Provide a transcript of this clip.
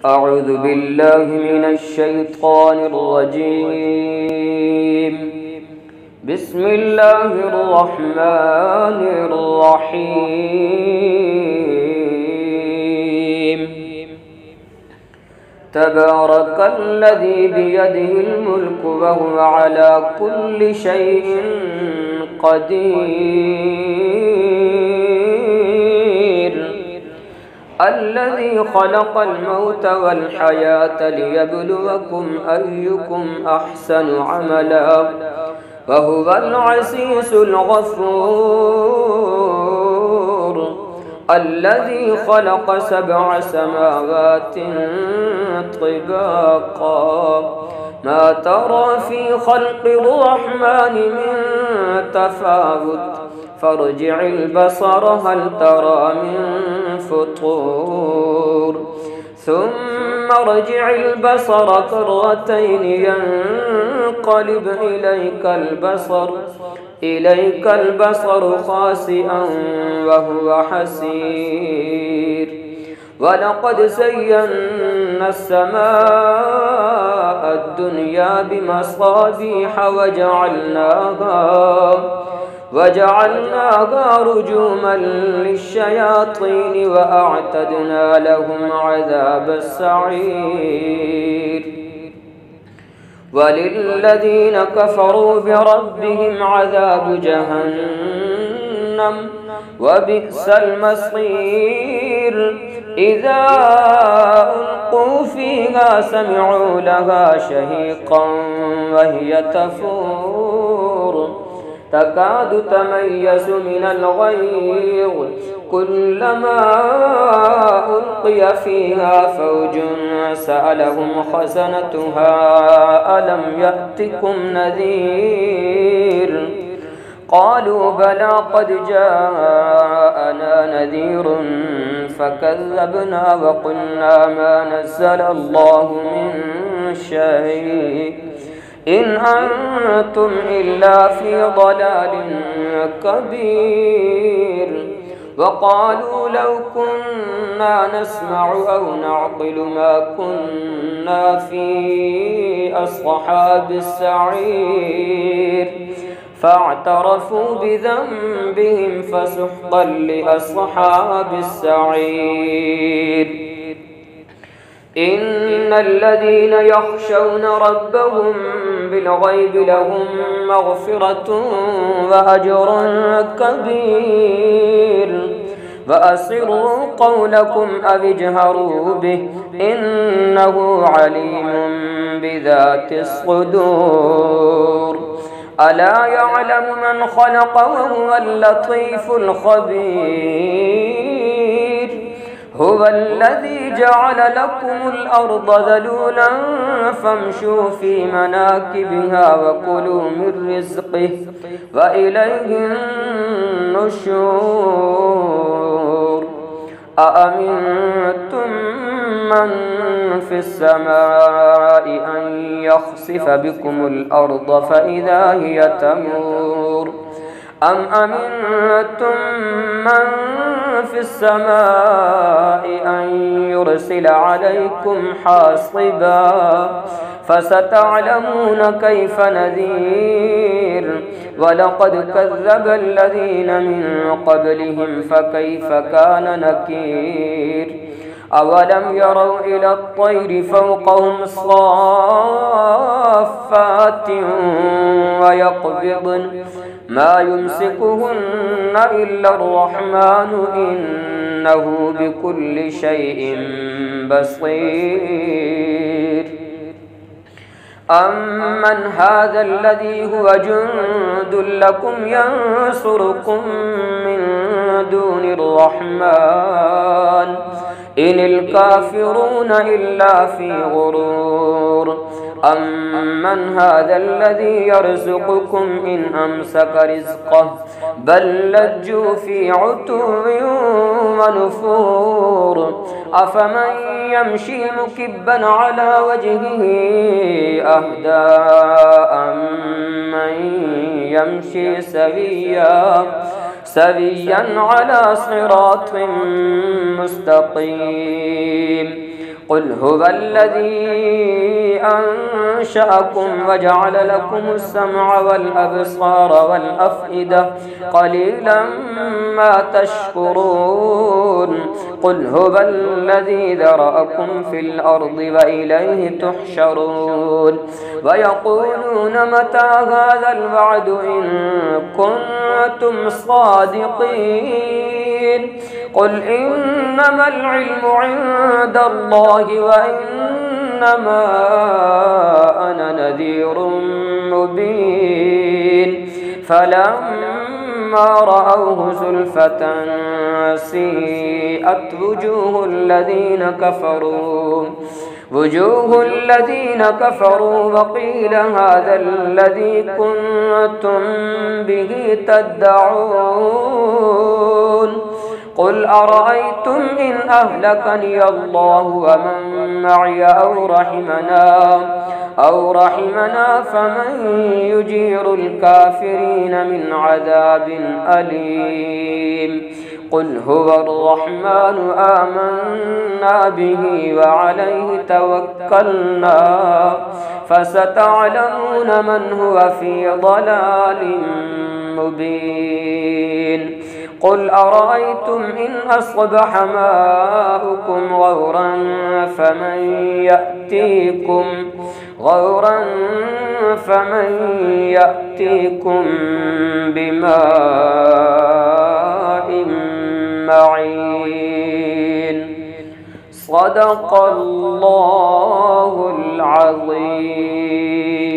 أعوذ بالله من الشيطان الرجيم. بسم الله الرحمن الرحيم. تبارك الذي بيده الملك وهو على كل شيء قدير. الذي خلق الموت والحياة ليبلوكم أيكم أحسن عملا وهو العزيز الغفور. الذي خلق 7 سماوات طباقا ما ترى في خلق الرحمن من تفاوت فارجع البصر هل ترى من فطور ثم ارجع البصر كرتين ينقلب إليك البصر خاسئا وهو حسير. ولقد زينا السماء الدنيا بمصابيح وجعلناها رجوما للشياطين وأعتدنا لهم عذاب السعير. وللذين كفروا بربهم عذاب جهنم وبئس المصير. إذا ألقوا فيها سمعوا لها شهيقا وهي تفور تكاد تميز من الغيظ كلما ألقي فيها فوج سألهم خزنتها ألم يأتكم نذير قالوا بلى قد جاءنا نذير فكذبنا وقلنا ما نزل الله من شيء إن أنتم إلا في ضلال كبير. وقالوا لو كنا نسمع أو نعقل ما كنا في أصحاب السعير فاعترفوا بذنبهم فسحقا لأصحاب السعير. إن الذين يخشون ربهم بالغيب لهم مغفرة وأجر كبير. وأسروا قولكم أو اجهروا به إنه عليم بذات الصدور. ألا يعلم من خلق وهو اللطيف الخبير. هو الذي جعل لكم الأرض ذلولا فامشوا في مناكبها وكلوا من رزقه وإليه النشور. أأمنتم من في السماء أن يخسف بكم الأرض فإذا هي تمور أم أمنتم من في السماء أن يرسل عليكم حاصبا فستعلمون كيف نذير. ولقد كذب الذين من قبلهم فكيف كان نكير. أولم يروا إلى الطير فوقهم صافات ويقبضن ما يمسكهن إلا الرحمن إنه بكل شيء بصير. أمن هذا الذي هو جند لكم ينصركم من دون الرحمن إن الكافرون إلا في غرور. أمن هذا الذي يرزقكم إن أمسك رزقه بل لجوا في عتو ونفور. أفمن يمشي مكبا على وجهه أهدى أمن يمشي سويا على صراط مستقيم. قل هو الذي أنشأكم وجعل لكم السمع والأبصار والأفئدة قليلا ما تشكرون قل هو الذي ذرأكم في الأرض وإليه تحشرون ويقولون متى هذا الوعد إن كنتم صادقين قل إنما العلم عند الله وإنما أنا نذير مبين فلما رأوه زلفة سيئت وجوه الذين كفروا وقيل هذا الذي كنتم به تدعون قل أرأيتم إن أهلكني الله ومن معي أو رحمنا فمن يجير الكافرين من عذاب أليم قل هو الرحمن آمنا به وعليه توكلنا فستعلمون من هو في ضلال مبين قل أرأيتم إن أصبح ماؤكم غورا فمن يأتيكم بماء معين صدق الله العظيم.